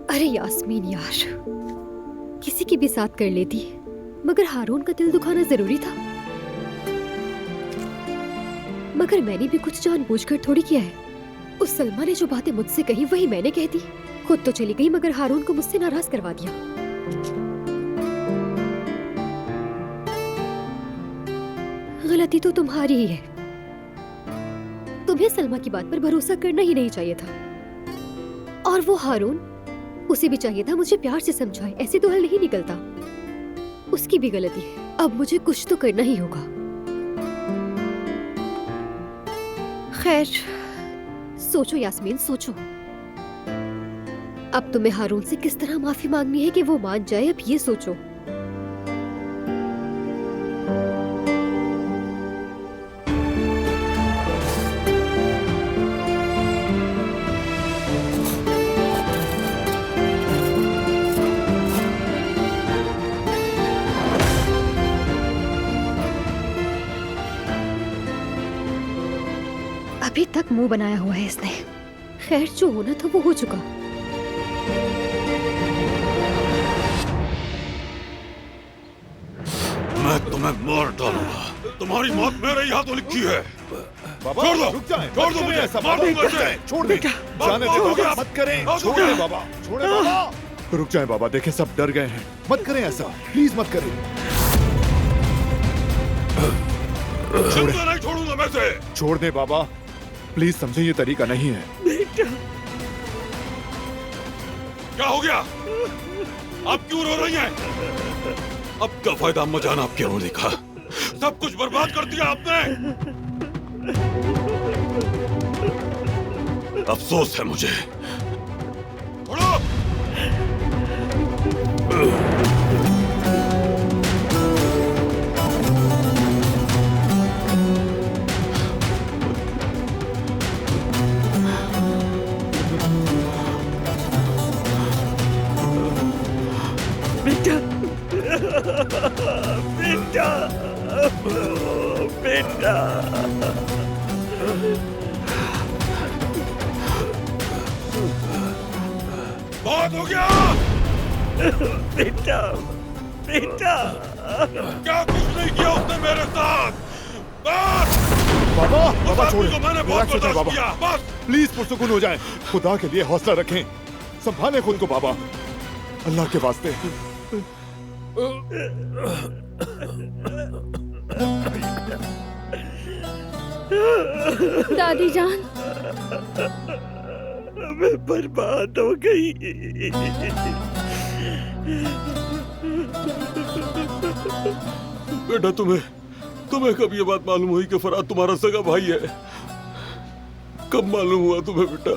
अरे यास्मीन यार, किसी की भी साथ कर लेती, मगर हारून का दिल दुखाना जरूरी था। मगर मैंने भी कुछ जानबूझकर थोड़ी किया है। उस सलमा ने जो बातें मुझसे कही वही मैंने कह दी। खुद तो चली गई मगर हारून को मुझसे नाराज करवा दिया। गलती तो तुम्हारी ही है। तुम्हें सलमा की बात पर भरोसा करना ही नहीं चाहिए था। और वो हारून, उसे भी चाहिए था मुझे प्यार से समझाए, ऐसे तो हल नहीं निकलता। उसकी भी गलती है, अब मुझे कुछ तो करना ही होगा। खैर, सोचो यास्मीन, सोचो। अब तुम्हें हारून से किस तरह माफी मांगनी है कि वो मान जाए, अब ये सोचो। अभी तक मुंह बनाया हुआ है इसने। खैर, जो होना था वो हो चुका। मैं तुम्हें मार डालूंगा। तुम्हारी मौत मेरे ही हाथों लिखी है। बाबा छोड़ दो, रुक जाए, छोड़ दो मुझे, ऐसा मार दूंगा इसे। छोड़ दे, जाने दे बाबा, मत करें, छोड़ दे बाबा, छोड़े बाबा। रुक जाए बाबा, देखे सब डर गए हैं, मत करें ऐसा, प्लीज मत करें। जिंदा नहीं छोड़ूंगा मैं इसे। छोड़ दे बाबा, प्लीज समझे ये तरीका नहीं है। क्या हो गया? आप क्यों रो रही हैं? अब क्या फायदा अम्मा जान आपके रोने का? सब कुछ बर्बाद कर दिया आपने। अफसोस है मुझे। छोड़ो। बेटा, बेटा, बेटा। बहुत हो गया। बेटा, बेटा। क्या कुछ नहीं किया उसने मेरे साथ। बस। बाबा, उस बाबा आदमी छोड़े, को मैंने बहुत रिलैक्स हो जाए बर्दाश्त बाबा, किया। बस। प्लीज पुरसुकून हो जाए। खुदा के लिए हौसला रखें, संभालें खुद को बाबा, अल्लाह के वास्ते। दादी जान, मैं बर्बाद हो गई। बेटा, तुम्हें कब ये बात मालूम हुई कि फराद तुम्हारा सगा भाई है? कब मालूम हुआ तुम्हें बेटा?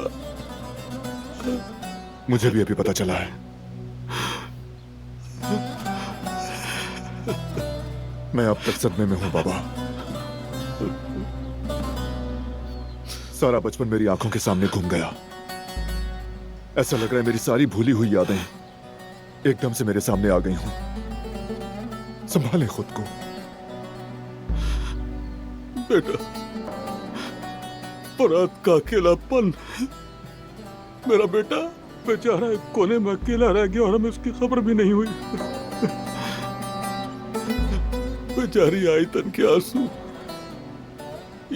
मुझे भी अभी पता चला है। मैं अब तक सदमे में हूं बाबा। सारा बचपन मेरी आंखों के सामने घूम गया। ऐसा लग रहा है मेरी सारी भूली हुई यादें एकदम से मेरे सामने आ गई हूं। संभालें खुद को बेटा। फराद का अकेलापन। मेरा बेटा बेचारा एक कोने में अकेला रह गया और हमें उसकी खबर भी नहीं हुई। बेचारी आयतन के आंसू।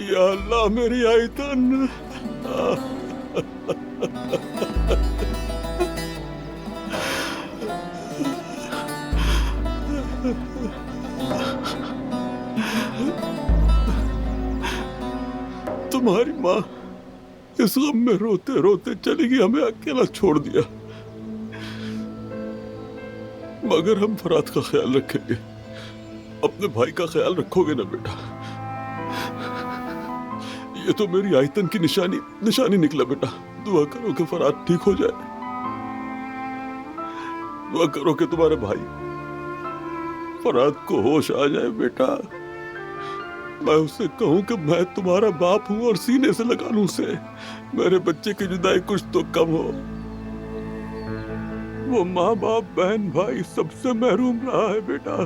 या अल्लाह, मेरी आयतन। तुम्हारी माँ इस गम में रोते रोते चली गई, हमें अकेला छोड़ दिया। मगर हम फराद का ख्याल रखेंगे। अपने भाई का ख्याल रखोगे ना बेटा? ये तो मेरी आयतन की निशानी निकला बेटा। दुआ करो कि फराद ठीक हो जाए। दुआ करो कि तुम्हारे भाई फराद को होश आ जाए बेटा। मैं उससे कहूं कि मैं तुम्हारा बाप हूं और सीने से लगा लूं उसे। मेरे बच्चे की जुदाई कुछ तो कम हो। वो माँ बाप बहन भाई सबसे महरूम रहा है बेटा।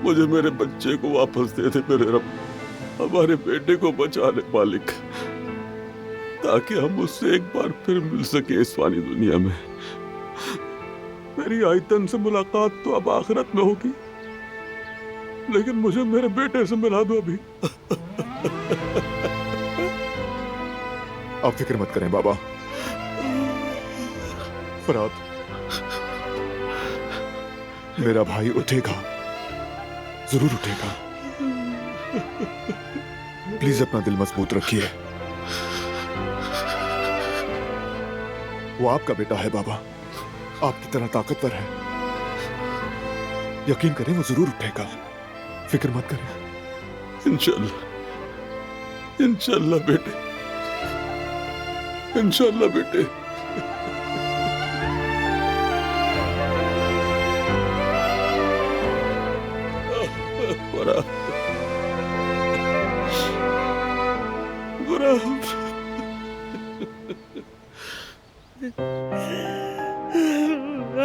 मुझे मेरे बच्चे को वापस दे दे मेरे रब। हमारे बेटे को बचा ले मालिक। ताकि हम उससे एक बार फिर मिल सके इस फानी दुनिया में। मेरी आयतन से मुलाकात तो अब आखिरत में होगी, लेकिन मुझे मेरे बेटे से मिला दो अभी। आप फिक्र मत करें बाबा। फराद, मेरा भाई उठेगा, जरूर उठेगा। प्लीज अपना दिल मजबूत रखिए। वो आपका बेटा है बाबा, आपकी तरह ताकतवर है। यकीन करें वो जरूर उठेगा, फिक्र मत करें। इंशाल्लाह, इंशाल्लाह बेटे, इंशाल्लाह बेटे। फराद, फराद।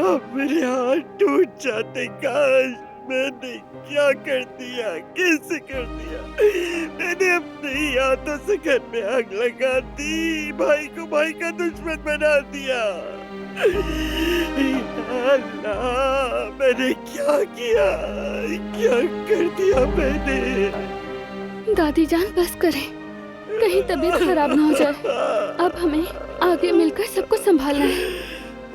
अब मेरे हाथ टूट जाते। काश मैंने क्या कर दिया, कैसे कर दिया। मैंने अपने ही हाथों से घर में आग लगा दी, भाई को भाई का दुश्मन बना दिया। अल्लाह, मैंने क्या किया, क्या कर दिया मैंने। दादी जान बस करें, कहीं तबीयत खराब ना हो जाए। अब हमें आगे मिलकर सबको संभालना है।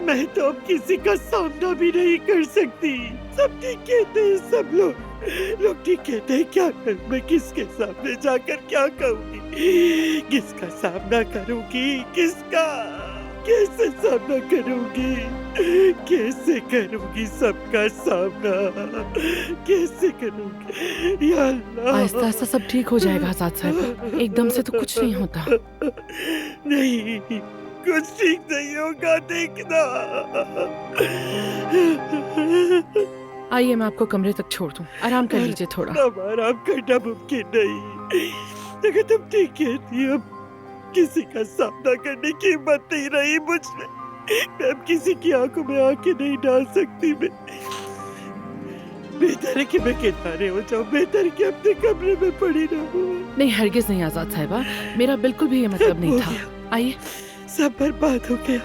मैं तो अब किसी का सामना भी नहीं कर सकती। सब ठीक कहते हैं, सब लोग ठीक कहते हैं। क्या करूं मैं, किसके सामने जाकर क्या कहूंगी, किसका सामना करूंगी, किसका, कैसे सामना करूंगी, कैसे करूंगी सबका सामना, कैसे करूंगी। या अल्लाह, आहिस्ता आहिस्ता सब ठीक हो जाएगा आजाद साहब, एकदम से तो कुछ नहीं होता। नहीं, कुछ ठीक नहीं होगा, देखना। आइए मैं आपको कमरे तक छोड़ दूं, आराम कर लीजिए थोड़ा। अब आराम करना मुमकिन नहीं। अगर तुम ठीक कहती हो, किसी का सामना करने की हिम्मत नहीं रही मुझमें। मैं अब किसी की आंखों में आंखें नहीं डाल सकती। मैं बेहतर है कि मैं किनारे हो जाऊं, बेहतर है कि अपने कमरे में पड़ी रहूं। नहीं हरगिज नहीं आजाद साहिबा, मेरा बिल्कुल भी ये मतलब नहीं था। आइए सब बर्बाद हो गया।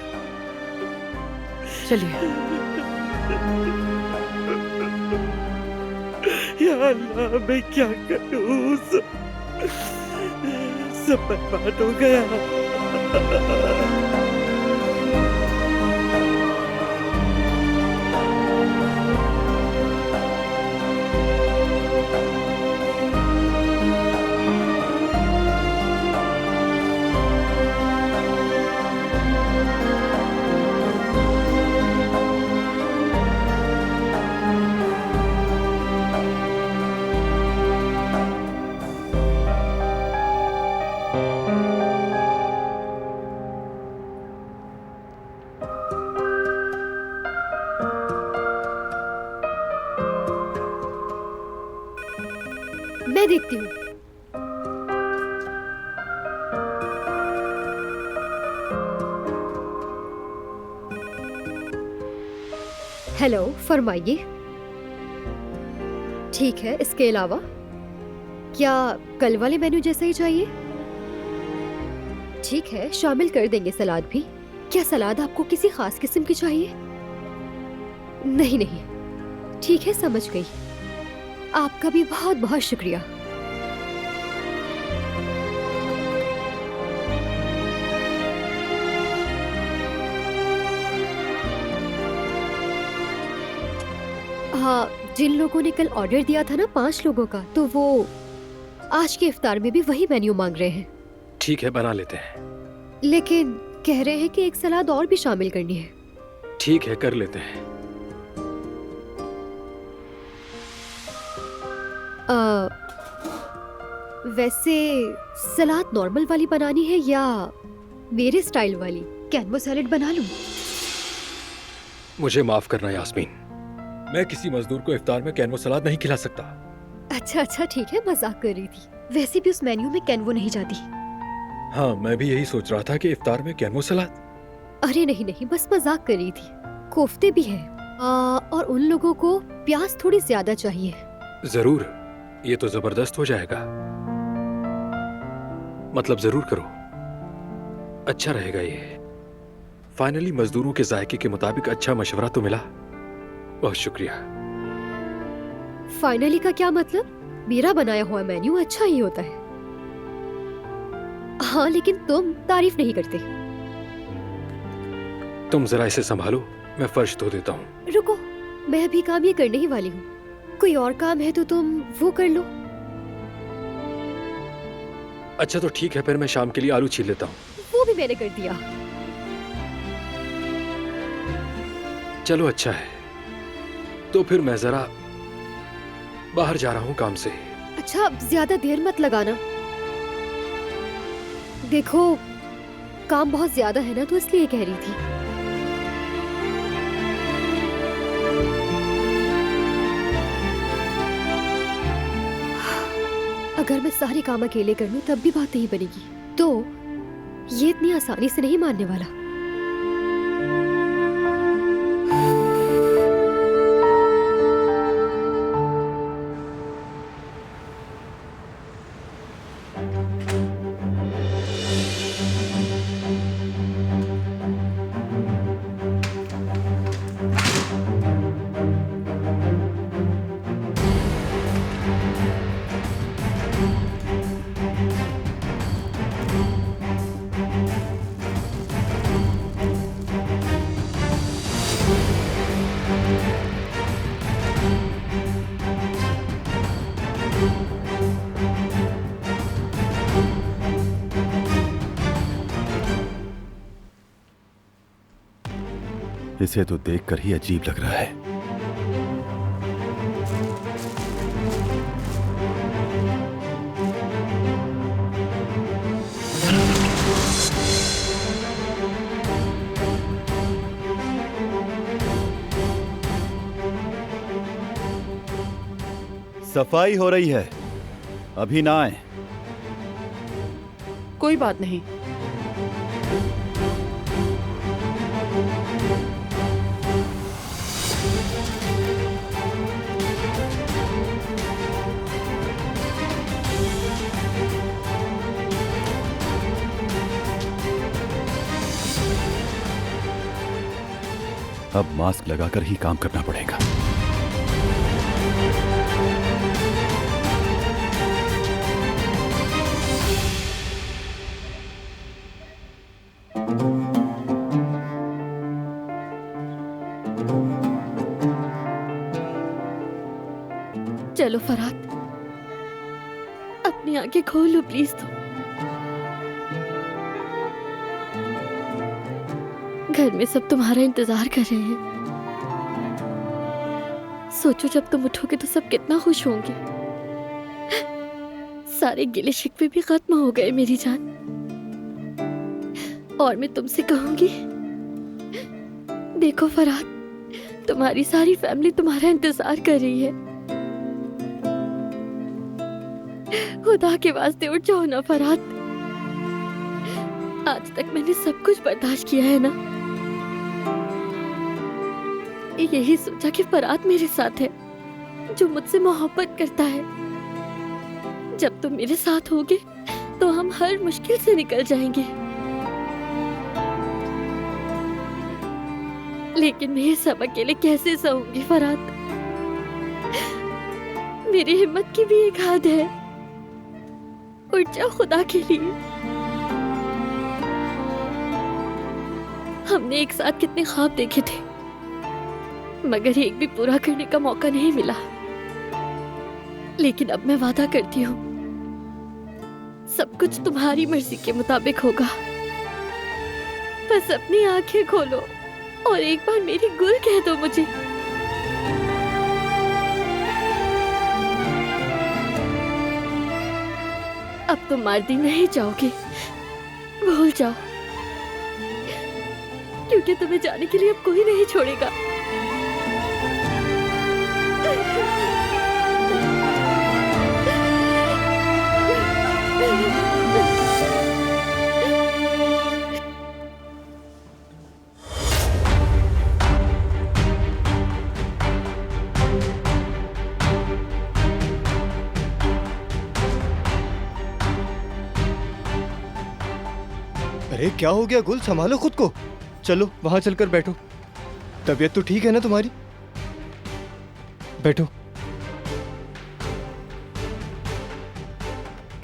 चलिए। या अल्लाह, मैं क्या करूं, सब बर्बाद हो गया। मैं देखती हूँ। हेलो, फरमाइए। ठीक है, इसके अलावा क्या कल वाले मेन्यू जैसा ही चाहिए? ठीक है, शामिल कर देंगे सलाद भी। क्या सलाद आपको किसी खास किस्म की चाहिए? नहीं नहीं, ठीक है, समझ गई। आपका भी बहुत बहुत शुक्रिया। हाँ, जिन लोगों ने कल ऑर्डर दिया था ना 5 लोगों का, तो वो आज के इफ्तार में भी वही मेन्यू मांग रहे हैं। ठीक है, बना लेते हैं। लेकिन कह रहे हैं कि एक सलाद और भी शामिल करनी है। ठीक है, कर लेते हैं। वैसे सलाद नॉर्मल वाली बनानी है या मेरे स्टाइल वाली? कैनवो सैलेड बना लूं? मुझे माफ करना यास्मीन, मैं किसी मजदूर को इफ्तार में कैनवो सलाद नहीं खिला सकता। अच्छा ठीक है, मजाक कर रही थी। वैसे भी उस मेन्यू में कैनवो नहीं जाती। हाँ, मैं भी यही सोच रहा था कि इफ्तार में कैनवो सलाद। अरे नहीं, बस मजाक कर रही थी। कोफ्ते भी है और उन लोगों को प्याज थोड़ी ज्यादा चाहिए। जरूर, ये तो जबरदस्त हो जाएगा। मतलब जरूर करो। अच्छा रहेगा ये। फाइनली मजदूरों के जायके के मुताबिक अच्छा मशवरा तो मिला। बहुत शुक्रिया। फाइनली का क्या मतलब? मेरा बनाया हुआ मेन्यू अच्छा ही होता है। हाँ, लेकिन तुम तारीफ नहीं करते। तुम जरा इसे संभालो, मैं फर्श धो देता हूँ। रुको, मैं अभी काम ये करने ही वाली हूँ। कोई और काम है तो तुम वो कर लो। अच्छा तो ठीक है, फिर मैं शाम के लिए आलू छील लेता हूँ। वो भी मैंने कर दिया। चलो अच्छा है, तो फिर मैं जरा बाहर जा रहा हूँ काम से। अच्छा, अब ज्यादा देर मत लगाना। देखो, काम बहुत ज्यादा है ना, तो इसलिए कह रही थी। अगर मैं सारे काम अकेले कर लूं तब भी बात नहीं बनेगी, तो ये इतनी आसानी से नहीं मानने वाला। इसे तो देखकर ही अजीब लग रहा है। सफाई हो रही है, अभी ना आए। कोई बात नहीं। अब मास्क लगाकर ही काम करना पड़ेगा। चलो फरहाद, अपनी आंखें खोल लो प्लीज। तुम घर में सब तुम्हारा इंतजार कर रहे हैं। सोचो जब तुम उठोगे तो सब कितना खुश होंगे। सारे गिले शिकवे भी खत्म हो गए मेरी जान। और मैं तुमसे कहूंगी, देखो फरहाद, तुम्हारी सारी फैमिली तुम्हारा इंतजार कर रही है। खुदा के वास्ते उठ जाओ ना फरहाद। आज तक मैंने सब कुछ बर्दाश्त किया है ना, यही सोचा कि फरहाद मेरे साथ है, जो मुझसे मोहब्बत करता है। जब तुम मेरे साथ होगे तो हम हर मुश्किल से निकल जाएंगे। लेकिन मैं ये सब अकेले कैसे सहूंगी फरहाद? मेरी हिम्मत की भी एक हद है। उठ जाओ खुदा के लिए। हमने एक साथ कितने ख्वाब देखे थे, मगर एक भी पूरा करने का मौका नहीं मिला। लेकिन अब मैं वादा करती हूँ, सब कुछ तुम्हारी मर्जी के मुताबिक होगा। बस अपनी आंखें खोलो और एक बार मेरी गुल कह दो मुझे। अब तुम मर्दी नहीं जाओगे, भूल जाओ, क्योंकि तुम्हें जाने के लिए अब कोई नहीं छोड़ेगा। अरे क्या हो गया गुल, संभालो खुद को। चलो वहां चलकर बैठो। तबीयत तो ठीक है ना तुम्हारी? बैठो।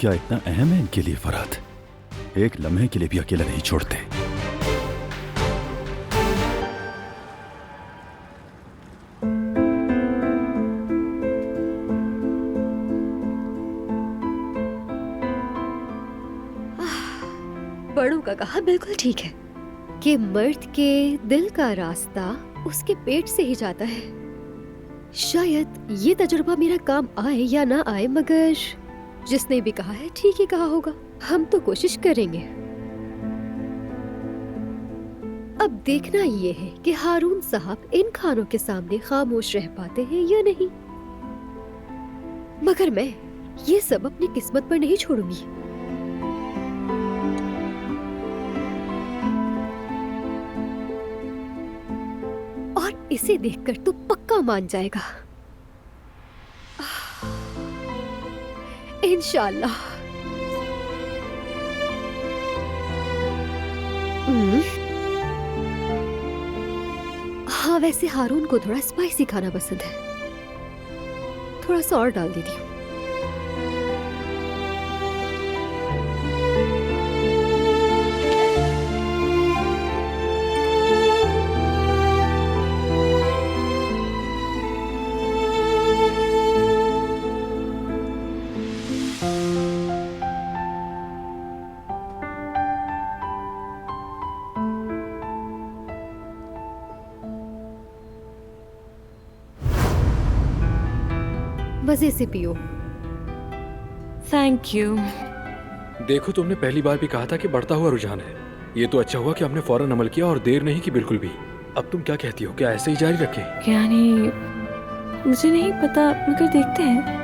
क्या इतना अहम है इनके लिए फरहाद? एक लम्हे के लिए भी अकेला नहीं छोड़ते। बड़ों का कहा बिल्कुल ठीक है कि मर्द के दिल का रास्ता उसके पेट से ही जाता है। शायद ये तजुर्बा मेरा काम आए या ना आए, मगर जिसने भी कहा है ठीक ही कहा होगा। हम तो कोशिश करेंगे। अब देखना ये है कि हारून साहब इन खानों के सामने खामोश रह पाते हैं या नहीं। मगर मैं ये सब अपनी किस्मत पर नहीं छोड़ूंगी। और इसे देखकर तो पक्का मान जाएगा, इंशाल्लाह। हाँ, वैसे हारून को थोड़ा स्पाइसी खाना पसंद है। थोड़ा सा और डाल देती हूँ। मजे से पियो। Thank you. देखो, तुमने पहली बार भी कहा था कि बढ़ता हुआ रुझान है। ये तो अच्छा हुआ कि हमने फौरन अमल किया और देर नहीं की बिल्कुल भी। अब तुम क्या कहती हो, क्या ऐसे ही जारी रखें? यानी मुझे नहीं पता, मगर देखते हैं।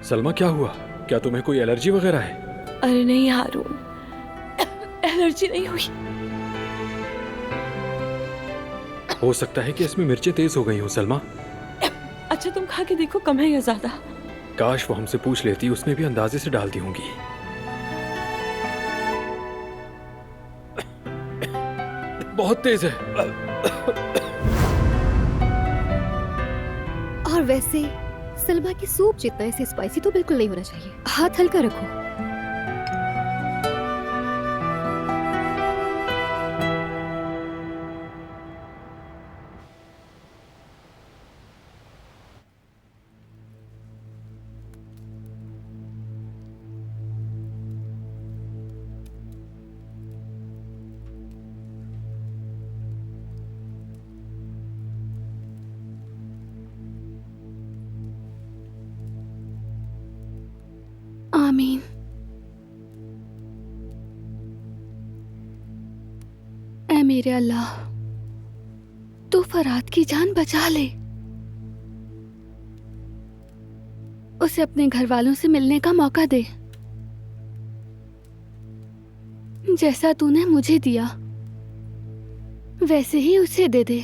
सलमा, क्या हुआ? क्या तुम्हें कोई एलर्जी वगैरह है? अरे नहीं हारून, एलर्जी नहीं हुई। हो सकता है कि इसमें मिर्चें तेज हो गई हो सलमा। अच्छा तुम खा के देखो, कम है या ज्यादा? काश वो हमसे पूछ लेती, उसने भी अंदाजे से डाल दी होंगी। बहुत तेज है। और वैसे सलमा की सूप जितना इसे स्पाइसी तो बिल्कुल नहीं होना चाहिए। हाथ हल्का रखो। आमीन। ऐ मेरे अल्लाह, तू फराद की जान बचा ले। उसे अपने घर वालों से मिलने का मौका दे, जैसा तूने मुझे दिया वैसे ही उसे दे दे।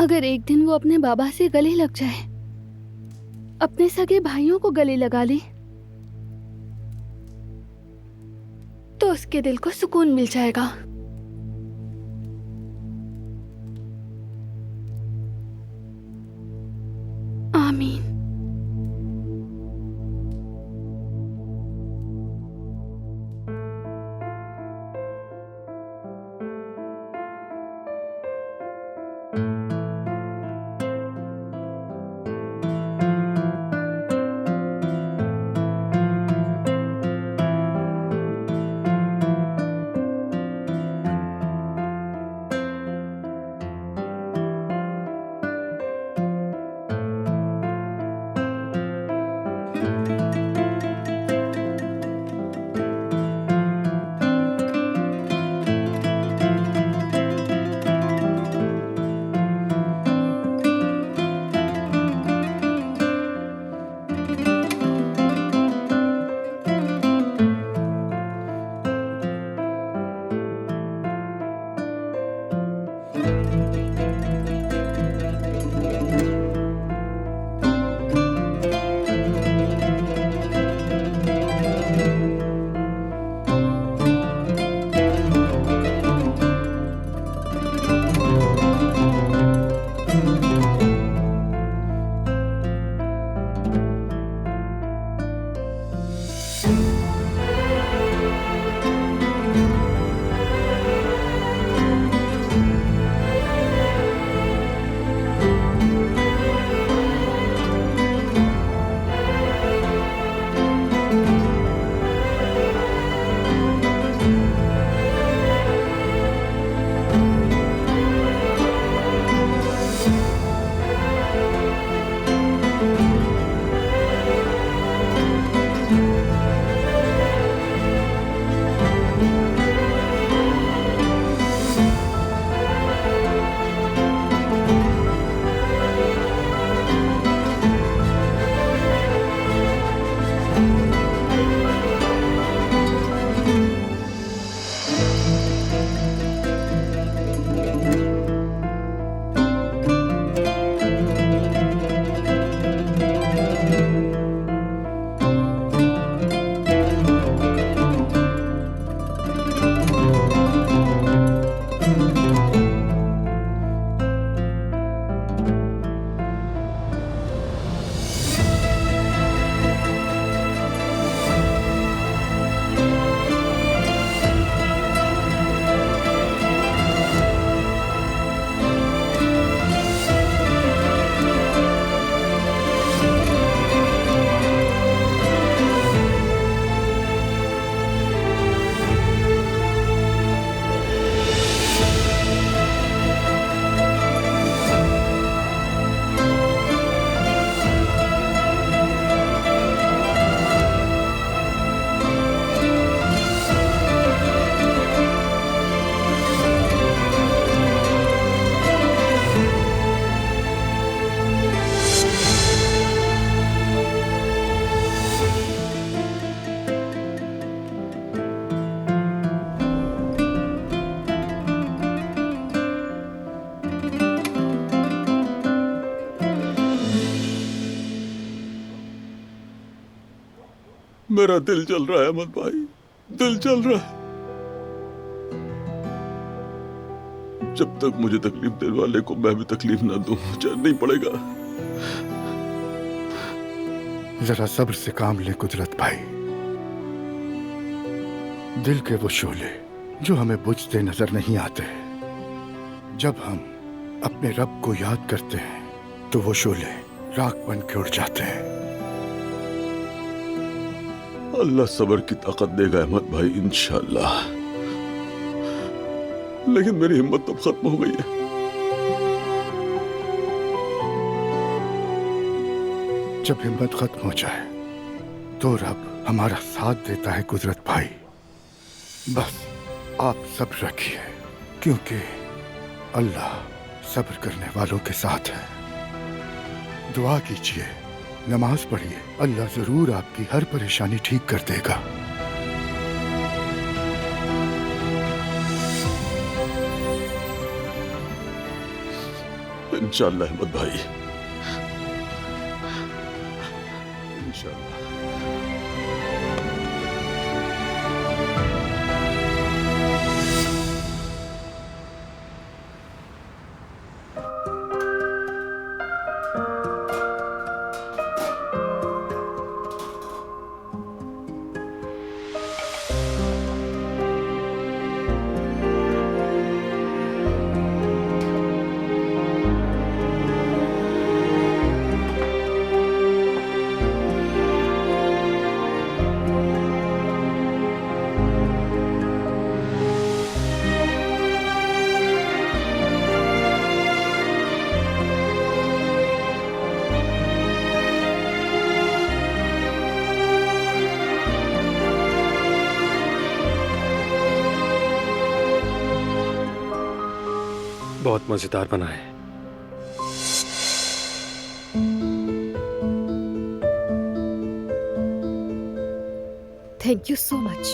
अगर एक दिन वो अपने बाबा से गले लग जाए, अपने सगे भाइयों को गले लगा ले, तो उसके दिल को सुकून मिल जाएगा। आमीन। मेरा दिल चल रहा है अहमद भाई, दिल चल रहा है। जब तक मुझे तकलीफ देने वाले को मैं भी तकलीफ ना दूं, चैन नहीं पड़ेगा। जरा सब्र से काम ले कुदरत भाई। दिल के वो शोले जो हमें बुझते नजर नहीं आते, जब हम अपने रब को याद करते हैं तो वो शोले राख बन के उड़ जाते हैं। अल्लाह सब्र की ताकत देगा अहमद भाई, इंशाअल्लाह। लेकिन मेरी हिम्मत अब खत्म हो गई है। जब हिम्मत खत्म हो जाए तो रब हमारा साथ देता है कुदरत भाई। बस आप सब्र रखिए, क्योंकि अल्लाह सब्र करने वालों के साथ है। दुआ कीजिए, नमाज पढ़िए, अल्लाह जरूर आपकी हर परेशानी ठीक कर देगा। इंशाअल्लाह अहमद भाई, इंशाअल्लाह। बहुत मजेदार बना है। Thank you so much.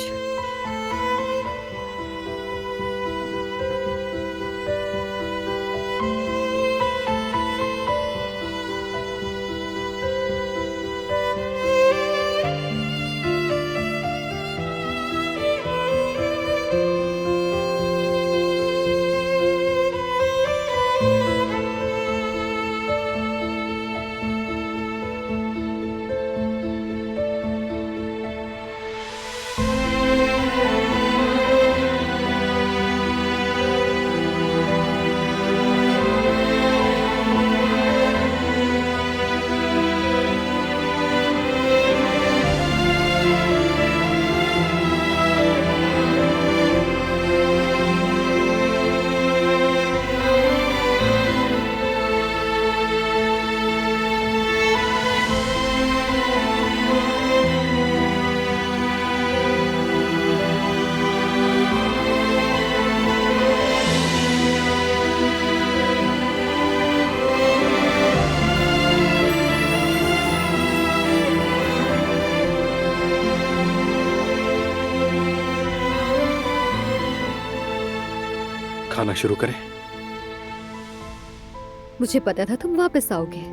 खाना शुरू करें? मुझे पता था तुम वापस आओगे।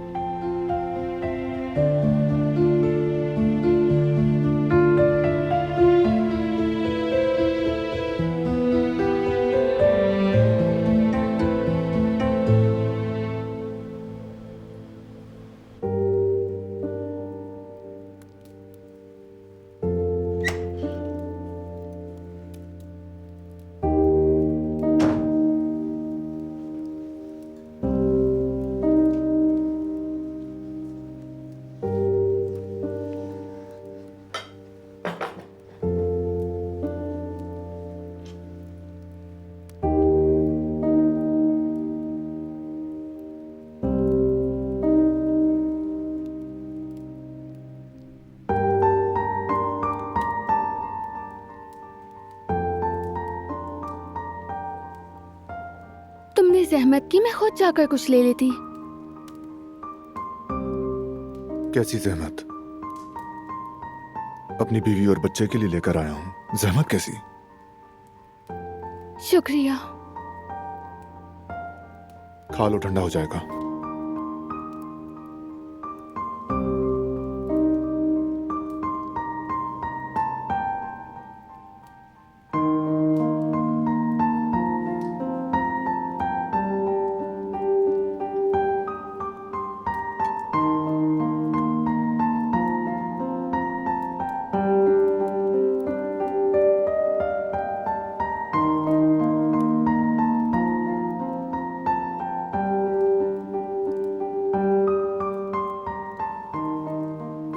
तुमने जहमत की, मैं खुद जाकर कुछ ले लेती। कैसी जहमत? अपनी बीवी और बच्चे के लिए लेकर आया हूं। जहमत कैसी? शुक्रिया। खा लो, ठंडा हो जाएगा।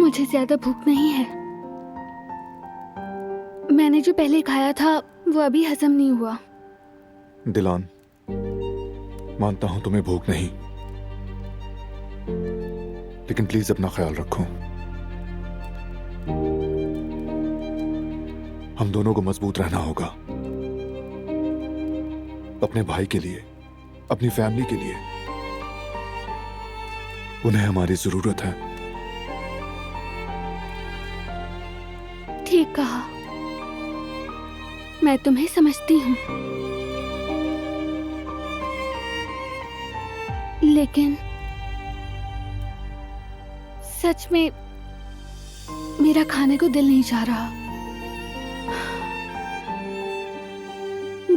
मुझे ज्यादा भूख नहीं है। मैंने जो पहले खाया था वो अभी हजम नहीं हुआ। दिलान, मानता हूं तुम्हें भूख नहीं, लेकिन प्लीज अपना ख्याल रखो। हम दोनों को मजबूत रहना होगा, अपने भाई के लिए, अपनी फैमिली के लिए। उन्हें हमारी जरूरत है। ठीक कहा, मैं तुम्हें समझती हूँ, लेकिन सच में मेरा खाने को दिल नहीं चाह रहा।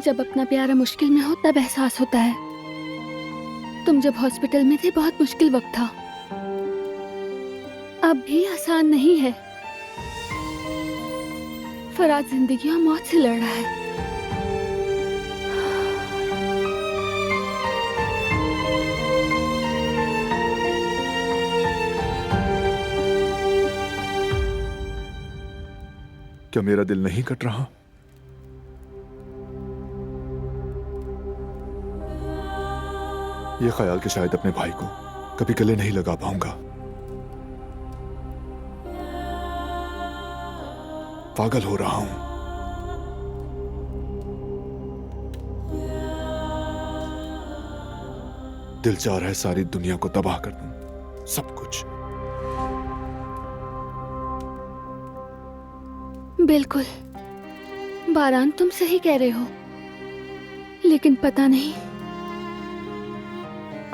जब अपना प्यारा मुश्किल में हो तब एहसास होता है। तुम जब हॉस्पिटल में थे बहुत मुश्किल वक्त था, अब भी आसान नहीं है। फराज जिंदगी और मौत से लड़ रहा है। क्या मेरा दिल नहीं कट रहा? यह ख्याल कि शायद अपने भाई को कभी गले नहीं लगा पाऊंगा। पागल हो रहा हूं। दिल चाह रहा है सारी दुनिया को तबाह कर दूं, सब कुछ। बिल्कुल बारान, तुम सही कह रहे हो, लेकिन पता नहीं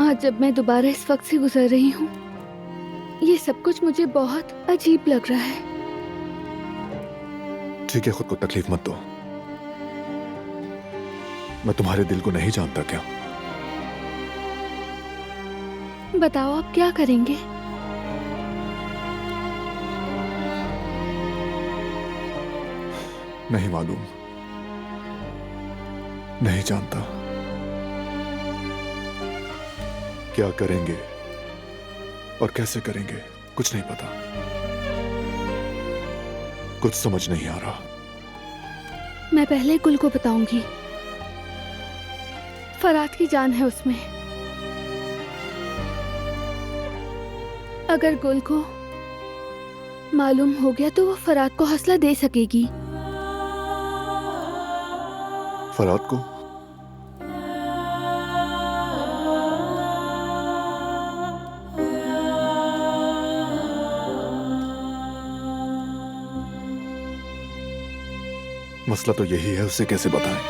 आज जब मैं दोबारा इस वक्त से गुजर रही हूँ, ये सब कुछ मुझे बहुत अजीब लग रहा है। ठीक है, खुद को तकलीफ मत दो। मैं तुम्हारे दिल को नहीं जानता क्या? बताओ आप क्या करेंगे? नहीं मालूम, नहीं जानता। क्या करेंगे और कैसे करेंगे कुछ नहीं पता। कुछ समझ नहीं आ रहा। मैं पहले गुल को बताऊंगी, फरात की जान है उसमें। अगर गुल को मालूम हो गया तो वो फरात को हौसला दे सकेगी। फरात को? मसला तो यही है, उसे कैसे बताएं?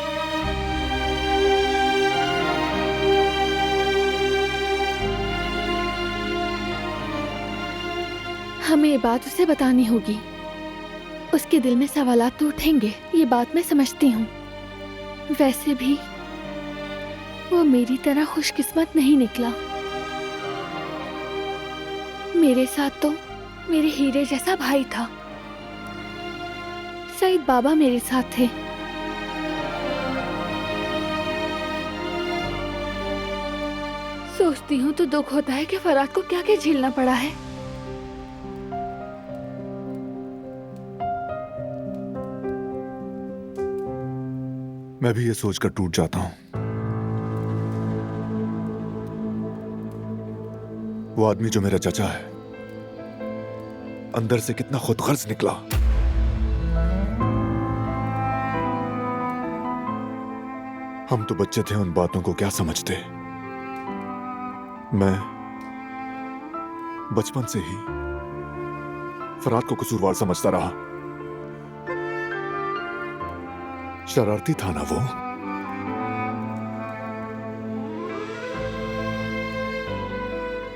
हमें ये बात उसे बतानी होगी। उसके दिल में सवालात तो उठेंगे, ये बात मैं समझती हूँ। वैसे भी वो मेरी तरह खुशकिस्मत नहीं निकला। मेरे साथ तो मेरे हीरे जैसा भाई था। सईद बाबा मेरे साथ थे। सोचती हूँ तो दुख होता है कि फरात को क्या क्या झेलना पड़ा है। मैं भी ये सोचकर टूट जाता हूं। वो आदमी जो मेरा चचा है, अंदर से कितना खुदगर्ज निकला। हम तो बच्चे थे, उन बातों को क्या समझते। मैं बचपन से ही फरात को कसूरवार समझता रहा। शरारती था ना वो।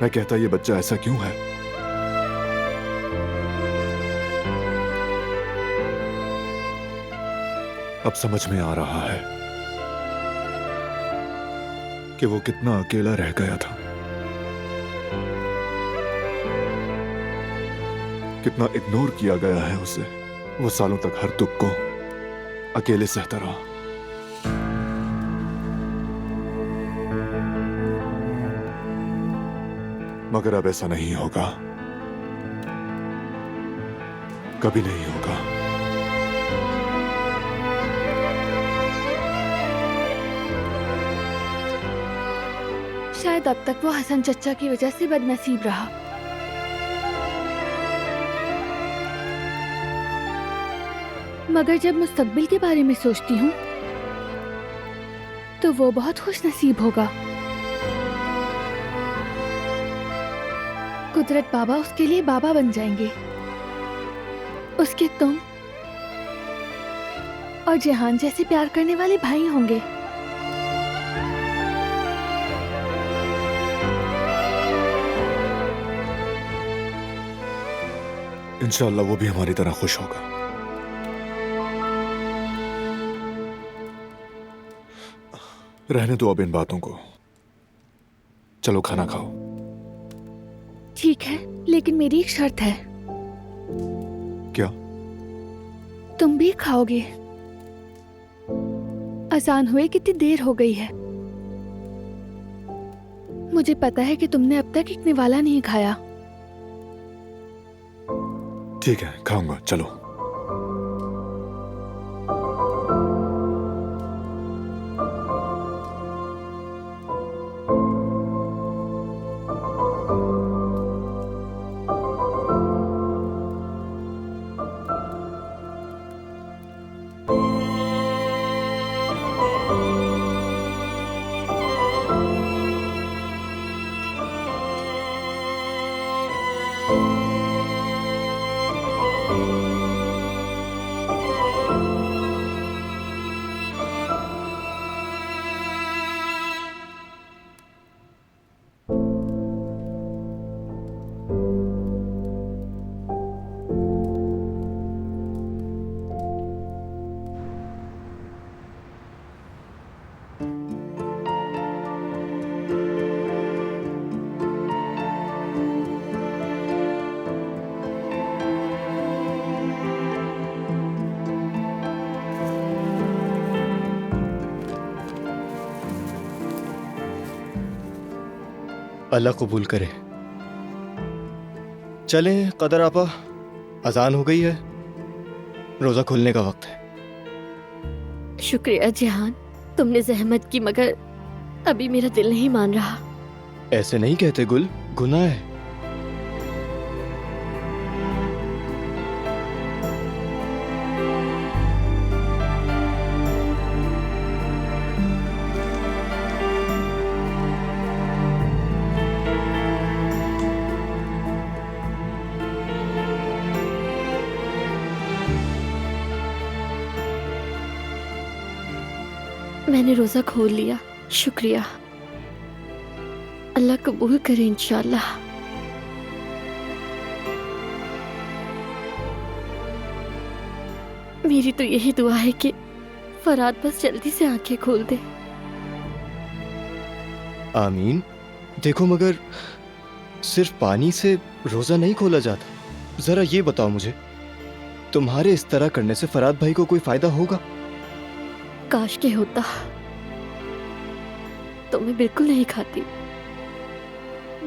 मैं कहता ये बच्चा ऐसा क्यों है? अब समझ में आ रहा है कि वो कितना अकेला रह गया था, कितना इग्नोर किया गया है उसे। वो सालों तक हर दुख को अकेले सहता रहा। मगर अब ऐसा नहीं होगा। कभी नहीं होगा। शायद अब तक वो हसन चचा की वजह से बदनसीब रहा। मगर जब मुस्तकबिल के बारे में सोचती हूँ तो वो बहुत खुश नसीब होगा। कुदरत बाबा उसके लिए बाबा बन जाएंगे। उसके तुम और जहान जैसे प्यार करने वाले भाई होंगे। इंशाअल्लाह वो भी हमारी तरह खुश होगा। रहने दो अब इन बातों को, चलो खाना खाओ। ठीक है, लेकिन मेरी एक शर्त है। क्या? तुम भी खाओगे। अजान हुए कितनी देर हो गई है। मुझे पता है कि तुमने अब तक एक निवाला नहीं खाया। ठीक है, खाऊंगा, चलो। अल्लाह कबूल करे। चलें कदर आपा, अजान हो गई है, रोजा खुलने का वक्त है। शुक्रिया जहान, तुमने जहमत की, मगर अभी मेरा दिल नहीं मान रहा। ऐसे नहीं कहते गुल, गुनाह है। मैंने रोजा खोल लिया, शुक्रिया। अल्लाह कबूल करे इंशाल्लाह। मेरी तो यही दुआ है कि फराद बस जल्दी से आंखें खोल दे। आमीन। देखो मगर सिर्फ पानी से रोजा नहीं खोला जाता। जरा ये बताओ मुझे, तुम्हारे इस तरह करने से फराद भाई को कोई फायदा होगा? काश के होता, तो मैं बिल्कुल नहीं खाती।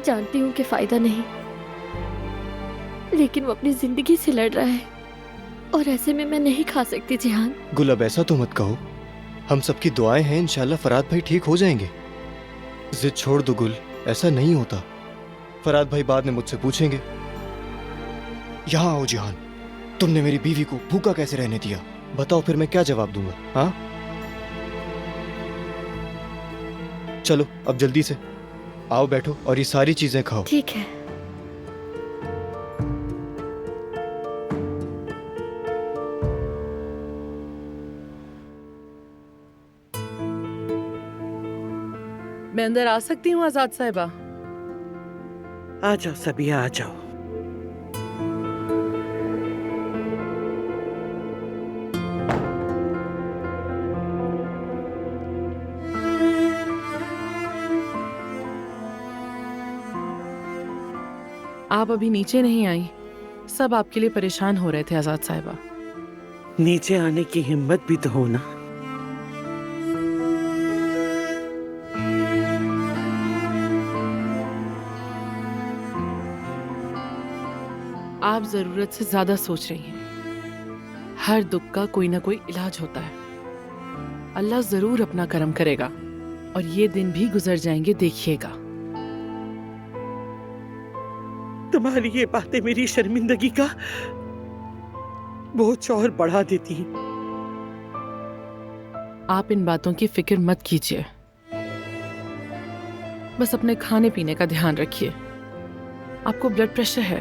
जानती हूँ कि फायदा नहीं, लेकिन वो अपनी जिंदगी से लड़ रहा है और ऐसे में मैं नहीं खा सकती। जिहान, गुल अब ऐसा तो मत कहो। हम सबकी दुआएं हैं, इंशाल्लाह फराद भाई ठीक हो जाएंगे। जिद छोड़ दो गुल, ऐसा नहीं होता। फराद भाई बाद में मुझसे पूछेंगे, यहाँ आओ जिहान, तुमने मेरी बीवी को भूखा कैसे रहने दिया? बताओ फिर मैं क्या जवाब दूंगा? हाँ चलो अब जल्दी से आओ, बैठो और ये सारी चीजें खाओ। ठीक है। मैं अंदर आ सकती हूँ आजाद साहिबा? आ जाओ सबिया, आ जाओ। आप अभी नीचे नहीं आई, सब आपके लिए परेशान हो रहे थे आजाद साहिबा। नीचे आने की हिम्मत भी तो हो ना। आप जरूरत से ज्यादा सोच रही हैं। हर दुख का कोई ना कोई इलाज होता है। अल्लाह जरूर अपना करम करेगा और ये दिन भी गुजर जाएंगे, देखिएगा। तुम्हारी ये बातें मेरी शर्मिंदगी का बोझ और बढ़ा देती हैं। आप इन बातों की फिक्र मत कीजिए, बस अपने खाने पीने का ध्यान रखिए। आपको ब्लड प्रेशर है,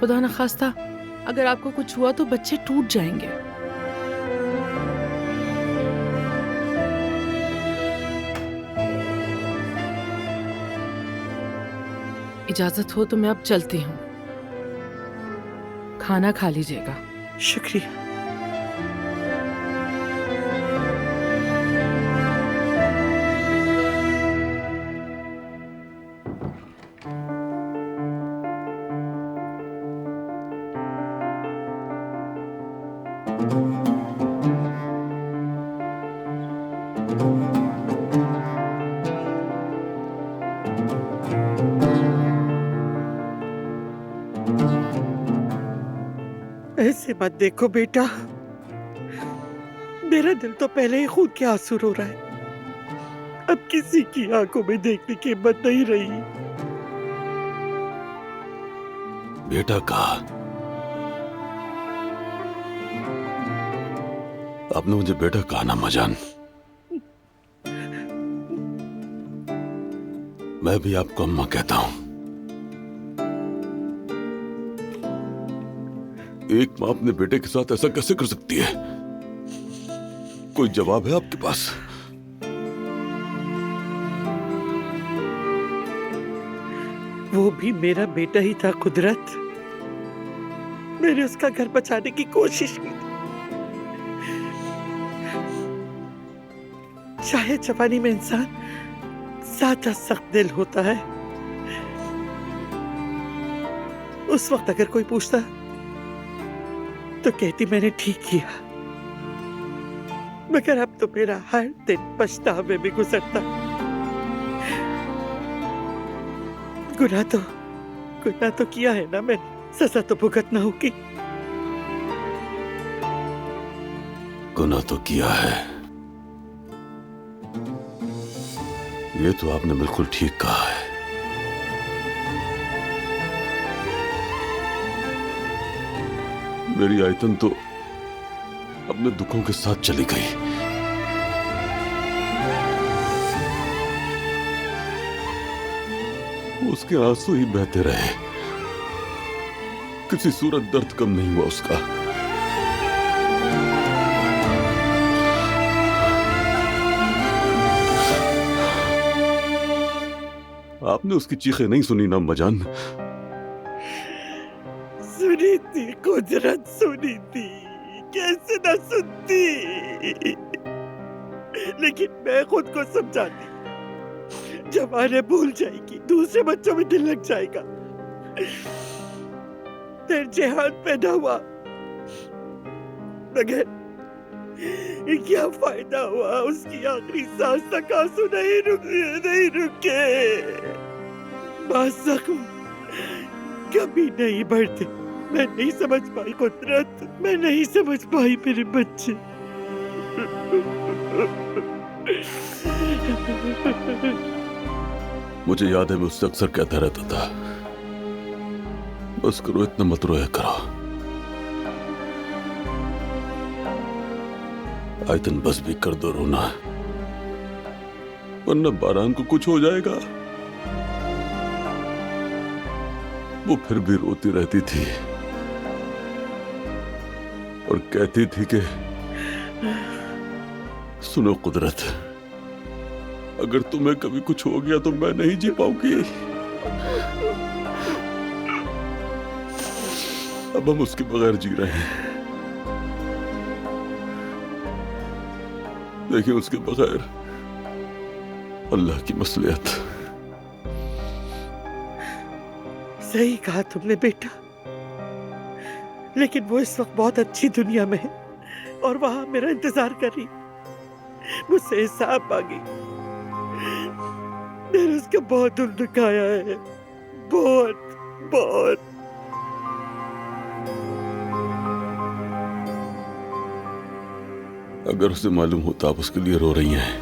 खुदा न खास्ता अगर आपको कुछ हुआ तो बच्चे टूट जाएंगे। इजाजत हो तो मैं अब चलती हूँ, खाना खा लीजिएगा। शुक्रिया। ऐसे मत देखो बेटा, मेरा दिल तो पहले ही खून के आंसू रो रहा है। अब किसी की आंखों में देखने की हिम्मत नहीं रही। बेटा कहा आपने मुझे बेटा कहा ना मजान, मैं भी आपको अम्मा कहता हूं। एक मां अपने बेटे के साथ ऐसा कैसे कर सकती है? कोई जवाब है आपके पास? वो भी मेरा बेटा ही था कुदरत। मैंने उसका घर बचाने की कोशिश की थी। शायद जवानी में इंसान ज्यादा सख्त दिल होता है। उस वक्त अगर कोई पूछता तो कहती मैंने ठीक किया, मगर अब तो मेरा हर दिन पछतावे में गुजरता। गुनाह तो किया है ना मैंने, सजा तो भुगतना होगी। गुनाह तो किया है, ये तो आपने बिल्कुल ठीक कहा है। मेरी आयतन तो अपने दुखों के साथ चली गई। उसके आंसू ही बहते रहे, किसी सूरत दर्द कम नहीं हुआ उसका। आपने उसकी चीखें नहीं सुनी ना अम्माजान? सुनी थी कुदरत, सुनी थी, कैसे ना सुनती। लेकिन मैं खुद को समझाती, जमाने भूल जाएगी, दूसरे बच्चों में दिल लग जाएगा। तेरे जेहान पैदा हुआ, मगर क्या फायदा हुआ? उसकी आखिरी सांस तक आंसू नहीं रुके। जख्म कभी नहीं बढ़ते। मैं नहीं समझ पाई कुदरत, मैं नहीं समझ पाई मेरे बच्चे। मुझे याद है मैं उससे अक्सर कहता रहता था, बस करो, इतना मत रोया करो। आयतन बस भी कर दो रोना, वरना बारान को कुछ हो जाएगा। वो फिर भी रोती रहती थी और कहती थी कि सुनो कुदरत, अगर तुम्हें कभी कुछ हो गया तो मैं नहीं जी पाऊंगी। अब हम उसके बगैर जी रहे हैं। देखिए, उसके बगैर अल्लाह की मसलियत। सही कहा तुमने बेटा, लेकिन वो इस वक्त बहुत अच्छी दुनिया में है और वहां मेरा इंतजार कर रही, मुझसे हिसाब मांगी। मैंने उसका बहुत दिल दुखाया है, बहुत बहुत। अगर उसे मालूम होता आप उसके लिए रो रही हैं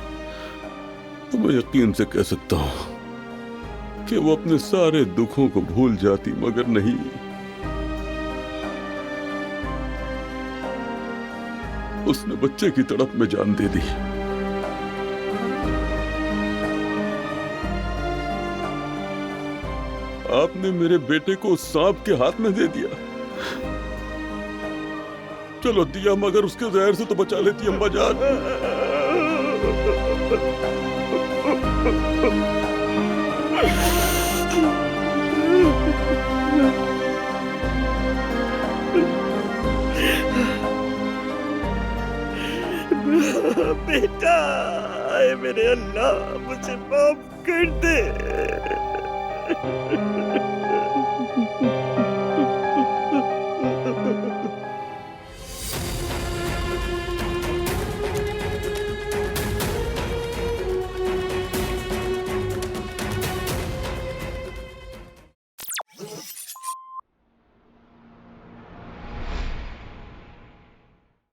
तो मैं यकीन से कह सकता हूं कि वो अपने सारे दुखों को भूल जाती, मगर नहीं। उसने बच्चे की तड़प में जान दे दी। आपने मेरे बेटे को सांप के हाथ में दे दिया। चलो दिया, मगर उसके जहर से तो बचा लेती अम्मा जान। बेटा, आए मेरे अल्लाह, मुझे माफ कर दे।